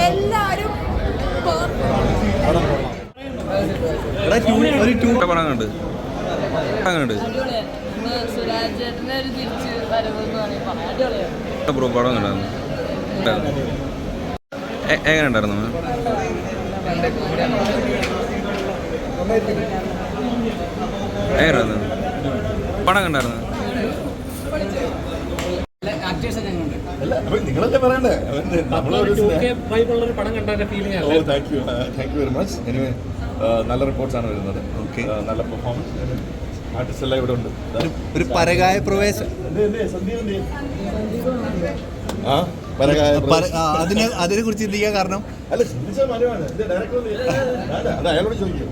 എല്ലാരും എങ്ങനെ ഉണ്ടായിരുന്നു? എങ്ങനെയായിരുന്നു പടം കണ്ടായിരുന്നു? നിങ്ങളല്ലേ പറയണ്ടേ? നല്ല റിപ്പോർട്ട്സ് ആണ് വരുന്നത്. നല്ല പെർഫോമൻസ്, ആർട്ടിസ്റ്റ് എല്ലാം ഇവിടെ ഉണ്ട്. ഒരു പരകായ പ്രവേശം അതിനെ കുറിച്ച് ചിന്തിക്കാൻ കാരണം അല്ല, ചിന്തിച്ചാൽ മലയാണ്. അത് അയാളോട് ചോദിക്കും.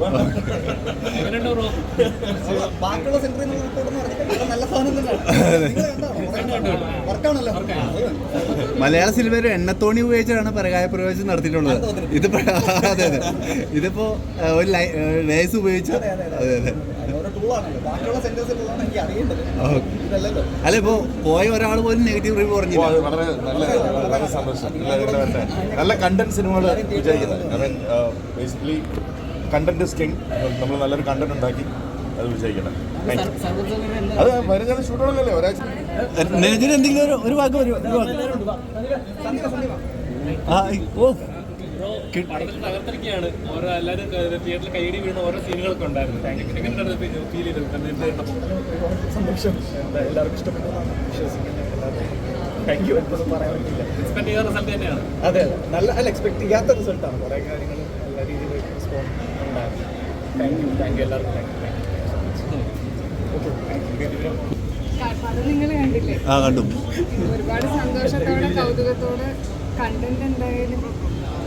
മലയാള സിനിമയിൽ എണ്ണത്തോണി ഉപയോഗിച്ചാണ് പരകായ പ്രവേശം നടത്തിയിട്ടുള്ളത്. ഇതിപ്പോ അതെ അതെ, ഇതിപ്പോ ഒരു ലേസ് ഉപയോഗിച്ച് അതെ അതെ. അല്ല, ഇപ്പോ പോയ ഒരാൾ പോലും നെഗറ്റീവ് റിവ്യൂ പറഞ്ഞു. വളരെ സന്തോഷം. നല്ല കണ്ടന്റ് സിനിമകൾ വിജയിക്കുന്നത്. Basically content is king. നമ്മൾ നല്ലൊരു കണ്ടന്റ് ഉണ്ടാക്കി അത് വിജയിക്കണം. അത് വരുന്ന ഷൂട്ടുകളല്ലേ ഒരാഴ്ച. എന്തെങ്കിലും ഒരു വാക്ക് തകർത്തിരിക്കുകയാണ്. ഓരോ എല്ലാവരും തിയേറ്ററിൽ കൈയടി വീണ ഓരോ സീനുകളൊക്കെ ഉണ്ടായിരുന്നു. ഫീൽ ചെയ്തു. സന്തോഷം. എല്ലാവർക്കും ഇഷ്ടപ്പെട്ടതാണ് വിശ്വസിക്കുന്നത്. എക്സ്പെക്ട് ചെയ്യാത്ത റിസൾട്ട് തന്നെയാണ്. അതെ, നല്ല എക്സ്പെക്ട് ചെയ്യാത്ത റിസൾട്ടാണ്. കുറേ കാര്യങ്ങൾ നല്ല രീതിയിൽ റെസ്പോണ്ട് ഉണ്ടായിരുന്നു. താങ്ക് യു എല്ലാവർക്കും. നിങ്ങൾ കണ്ടില്ലേ? കണ്ടു. ഒരുപാട് സന്തോഷത്തോടെ കൗതുകത്തോടെ കണ്ടന്റ് എന്തായാലും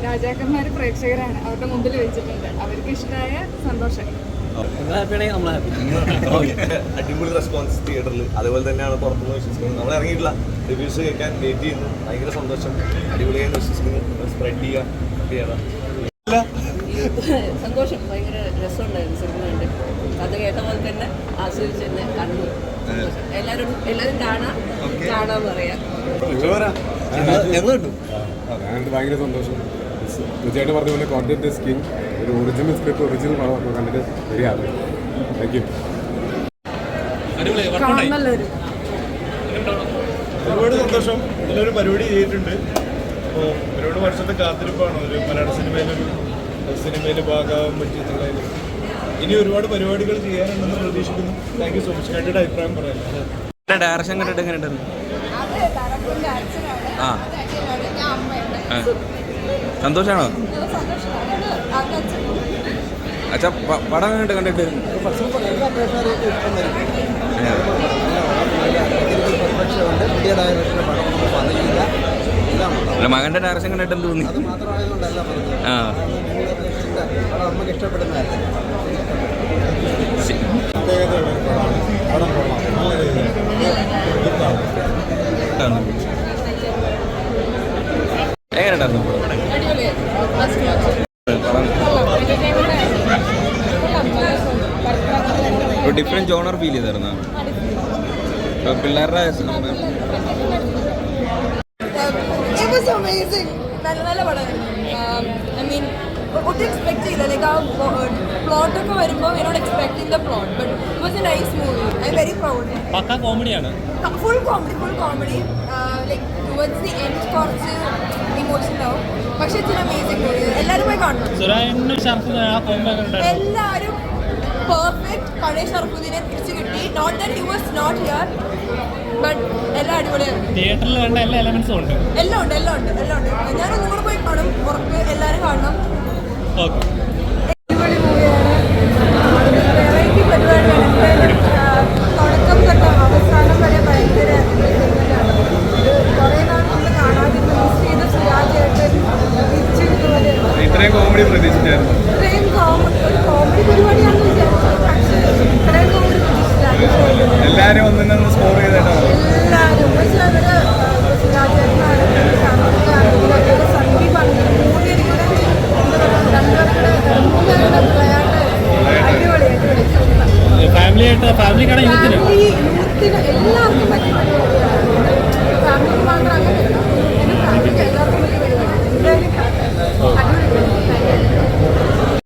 രാജാക്കന്മാർ പ്രേക്ഷകരാണ് അവരുടെ മുമ്പിൽ വെച്ചിട്ടുണ്ട്. അവർക്ക് ഇഷ്ടമായ സന്തോഷം. അടിപൊളി റെസ്പോൺസ് തിയേറ്ററിൽ. അതുപോലെ തന്നെയാണ് പുറത്തുനിന്ന് വിശ്വസിക്കുന്നത്. നമ്മൾ ഇറങ്ങിയിട്ടില്ല, റിവ്യൂസ് കേൾക്കാൻ വെയിറ്റ് ചെയ്യുന്നു. ഭയങ്കര സന്തോഷം. അടിപൊളിയായി വിശ്വസിക്കുന്നു. സ്പ്രെഡ് ചെയ്യുക. സന്തോഷം. ഭയങ്കര രസമുണ്ടായിരുന്നു സിനിമ കണ്ട്. കഥ കേട്ട പോലെ തന്നെ ആസ്വദിച്ച് തന്നെ കണ്ടു. എല്ലാവരും കാണാൻ പറയാം. ഭയങ്കര സന്തോഷം. തീർച്ചയായിട്ടും പറഞ്ഞ പോലെ കോണ്ടന്റ് ഇസ് കിങ്. ഒരു ഒറിജിനൽ സ്ക്രിപ്റ്റ്, ഒറിജിനൽ പടം കണ്ടിട്ട് വെരി ഹാപ്പി. Thank you. ഒരുപാട് സന്തോഷം. നല്ലൊരു പരിപാടി ചെയ്തിട്ടുണ്ട്. അപ്പോൾ ഒരുപാട് വർഷത്തെ കാത്തിരിപ്പാണ് ഒരു മലയാള സിനിമയിൽ ഭാഗമാകാൻ പറ്റിയെന്നുള്ളതിൽ. ഇനി ഒരുപാട് പരിപാടികൾ ചെയ്യാനുണ്ടെന്ന് പ്രതീക്ഷിക്കുന്നു. Thank you so much. കണ്ടിട്ട് അഭിപ്രായം പറയാം. ഡയറക്ഷൻ കണ്ടിട്ട് എങ്ങനെ ഉണ്ടായിരുന്നു? സന്തോഷാണോ? അച്ഛാ, പടം കണ്ടിട്ട് അല്ല, മകന്റെ ഡയറക്ഷൻ കണ്ടിട്ട് എന്ത് തോന്നി? നമുക്ക് ഇഷ്ടപ്പെടുന്നതായിരുന്നു. എങ്ങനെ ഉണ്ടായിരുന്നു? ഒരു ഡിഫറെന്റ് ജോണർ ഫീൽ ചെയ്തായിരുന്നോ? പിള്ളേരുടെ നല്ല പടമായിരുന്നു. ഐ മീൻ ഒട്ടും എക്സ്പെക്ട് ചെയ്തില്ല. ലൈക്ക് ആ പ്ലോട്ടൊക്കെ വരുമ്പോൾ എന്നോട് expecting the plot, but it was A nice movie. I am very proud. പക്കാ കോമഡിയാണ്. Full comedy. Like towards the end കുറച്ച് ഇമോഷൻ ആവും. പക്ഷേ ഇറ്റ്സ് എൻ അമേസിംഗ് മൂവി. എല്ലാവരും പോയി കാണണം. എല്ലാവരും പെർഫെക്റ്റ്. പഴയ ഷർഫുദ്ദീനെ തിരിച്ചു കിട്ടി. Not that he was not here, but എല്ലാം അടിപൊളിയാണ്. തിയേറ്ററിൽ വേണ്ട എല്ലാ എലമെന്റ്സും ഉണ്ട്. എല്ലാം ഉണ്ട്. ഞാനൊന്നും കൂടെ പോയി കാണും. ഉറപ്പ് എല്ലാവരും കാണണം.